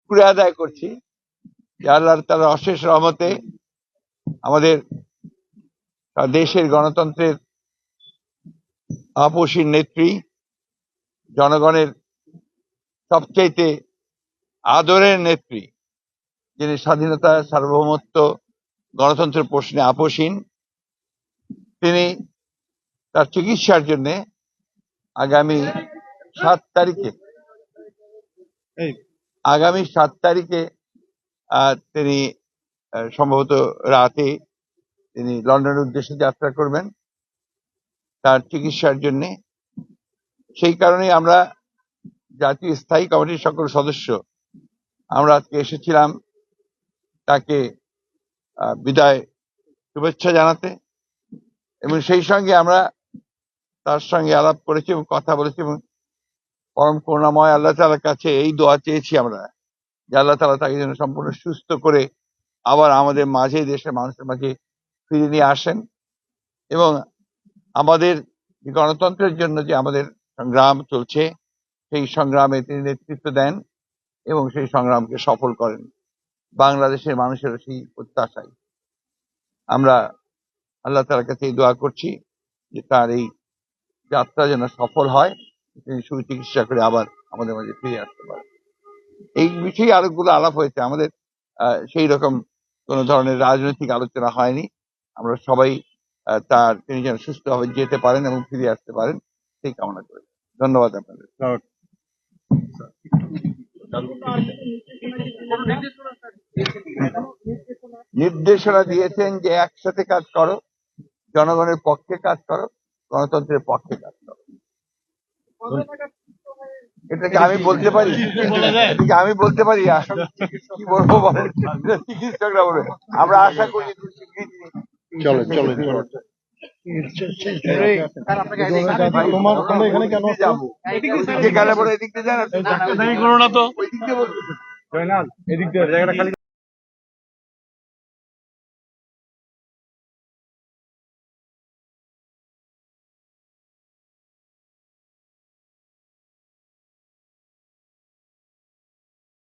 শুকরিয়া আদায় করছি যে আল্লাহ তাআলার অশেষ রহমতে আমাদের দেশের গণতন্ত্রের আপসীর নেত্রী, জনগণের সবচাইতে আদরের নেত্রী, যিনি স্বাধীনতা, সার্বভৌমত্ব, গণতন্ত্রের প্রশ্নে আপসীন, তিনি তার চিকিৎসার জন্য আগামী 7 তারিখে তিনি সম্ভবত রাতে তিনি লন্ডনের উদ্দেশ্যে যাত্রা করবেন তার চিকিৎসার জন্য। সেই কারণে আমরা জাতীয় স্থায়ী কমিটির সকল সদস্য আমরা আজকে এসেছিলাম তাকে বিদায় শুভেচ্ছা জানাতে, এবং সেই সঙ্গে আমরা তার সঙ্গে আলাপ করেছি এবং কথা বলেছি, এবং পরম করুণাময় আল্লাহ তাআলার কাছে এই দোয়া চেয়েছি আমরা যে আল্লাহ তাআলা তাকে যেন সম্পূর্ণ সুস্থ করে আবার আমাদের মাঝে, দেশের মানুষের মাঝে ফিরিয়ে নিয়ে আসেন, এবং আমাদের গণতন্ত্রের জন্য যে আমাদের সংগ্রাম চলছে সেই সংগ্রামে তিনি নেতৃত্ব দেন এবং সেই সংগ্রামকে সফল করেন। বাংলাদেশের মানুষেরও সেই প্রত্যাশায় আমরা আল্লাহ তাআলার কাছে এই দোয়া করছি যে তার এই যাত্রা যেন সফল হয়, তিনি সুচিকিৎসা করে আবার আমাদের মাঝে ফিরে আসতে পারেন। এই বিষয়ে আরেকগুলো আলাপ হয়েছে আমাদের, সেই রকম কোন ধরনের রাজনৈতিক আলোচনা হয়নি। আমরা সবাই তিনি যেন সুস্থভাবে যেতে পারেন এবং ফিরে আসতে পারেন সেই কামনা করি। ধন্যবাদ আপনাদের। নির্দেশনা দিয়েছেন যে একসাথে কাজ করো, জনগণের পক্ষে কাজ করো, গণতন্ত্রের পক্ষে কাজ করো। এটাকে আমি বলতে পারি, কি বলবো বলেন, চিকিৎসকরা বলবে। আমরা আশা করি এদিক দিয়ে